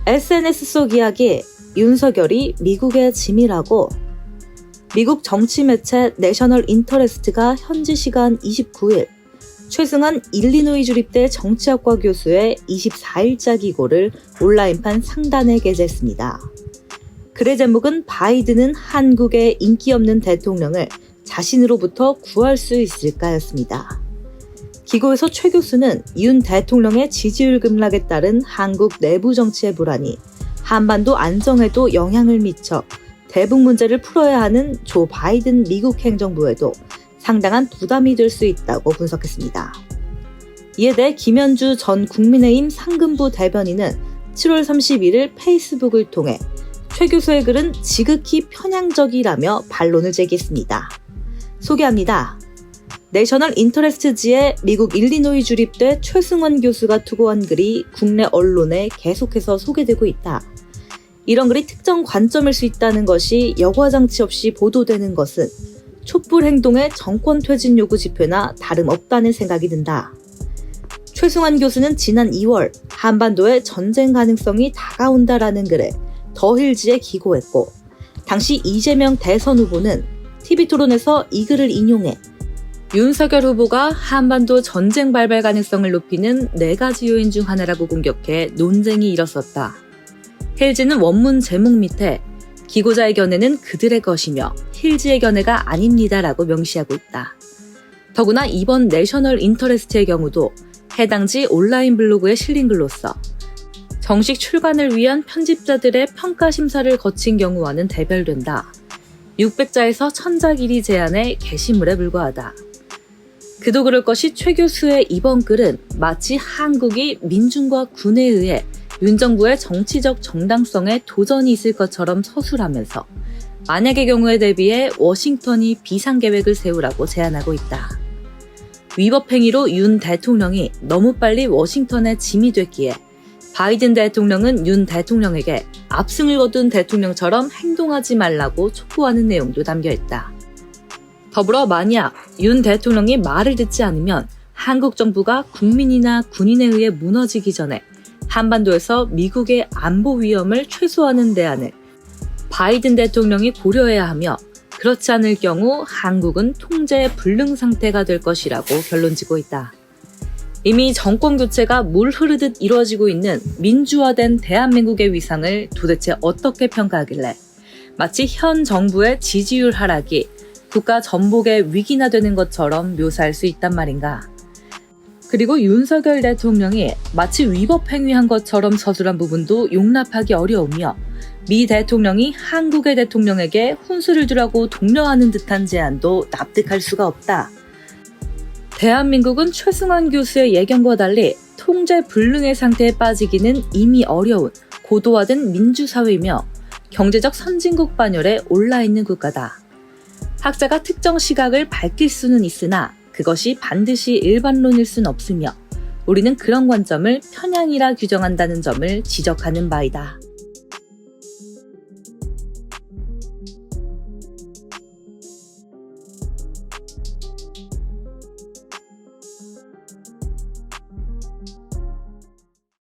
SNS 속 이야기, 윤석열이 미국의 짐이라고. 미국 정치 매체 내셔널 인터레스트가 현지 시간 29일 최승환 일리노이 주립대 정치학과 교수의 24일자 기고를 온라인판 상단에 게재했습니다. 글의 제목은 바이든은 한국의 인기 없는 대통령을 자신으로부터 구할 수 있을까였습니다. 기고에서 최 교수는 윤 대통령의 지지율 급락에 따른 한국 내부 정치의 불안이 한반도 안정에도 영향을 미쳐 대북 문제를 풀어야 하는 조 바이든 미국 행정부에도 상당한 부담이 될 수 있다고 분석했습니다. 이에 대해 김현주 전 국민의힘 상근부 대변인은 7월 31일 페이스북을 통해 최 교수의 글은 지극히 편향적이라며 반론을 제기했습니다. 소개합니다. 내셔널 인터레스트지의 미국 일리노이 주립대 최승환 교수가 투고한 글이 국내 언론에 계속해서 소개되고 있다. 이런 글이 특정 관점일 수 있다는 것이 여과장치 없이 보도되는 것은 촛불 행동의 정권 퇴진 요구 지표나 다름없다는 생각이 든다. 최승환 교수는 지난 2월 한반도의 전쟁 가능성이 다가온다라는 글에 더힐즈에 기고했고, 당시 이재명 대선 후보는 TV토론에서 이 글을 인용해 윤석열 후보가 한반도 전쟁 발발 가능성을 높이는 4가지 요인 중 하나라고 공격해 논쟁이 일었었다. 힐즈는 원문 제목 밑에 기고자의 견해는 그들의 것이며 힐즈의 견해가 아닙니다라고 명시하고 있다. 더구나 이번 내셔널 인터레스트의 경우도 해당지 온라인 블로그에 실린 글로서 정식 출간을 위한 편집자들의 평가 심사를 거친 경우와는 대별된다. 600자에서 1000자 길이 제한의 게시물에 불과하다. 그도 그럴 것이 최 교수의 이번 글은 마치 한국이 민중과 군에 의해 윤 정부의 정치적 정당성에 도전이 있을 것처럼 서술하면서 만약의 경우에 대비해 워싱턴이 비상계획을 세우라고 제안하고 있다. 위법 행위로 윤 대통령이 너무 빨리 워싱턴의 짐이 됐기에 바이든 대통령은 윤 대통령에게 압승을 거둔 대통령처럼 행동하지 말라고 촉구하는 내용도 담겨있다. 더불어 만약 윤 대통령이 말을 듣지 않으면 한국 정부가 국민이나 군인에 의해 무너지기 전에 한반도에서 미국의 안보 위험을 최소화하는 대안을 바이든 대통령이 고려해야 하며, 그렇지 않을 경우 한국은 통제 불능 상태가 될 것이라고 결론지고 있다. 이미 정권 교체가 물 흐르듯 이루어지고 있는 민주화된 대한민국의 위상을 도대체 어떻게 평가하길래 마치 현 정부의 지지율 하락이 국가 전복의 위기나 되는 것처럼 묘사할 수 있단 말인가. 그리고 윤석열 대통령이 마치 위법 행위한 것처럼 서술한 부분도 용납하기 어려우며, 미 대통령이 한국의 대통령에게 훈수를 두라고 독려하는 듯한 제안도 납득할 수가 없다. 대한민국은 최승환 교수의 예견과 달리 통제 불능의 상태에 빠지기는 이미 어려운 고도화된 민주사회이며 경제적 선진국 반열에 올라있는 국가다. 학자가 특정 시각을 밝힐 수는 있으나 그것이 반드시 일반론일 순 없으며 우리는 그런 관점을 편향이라 규정한다는 점을 지적하는 바이다.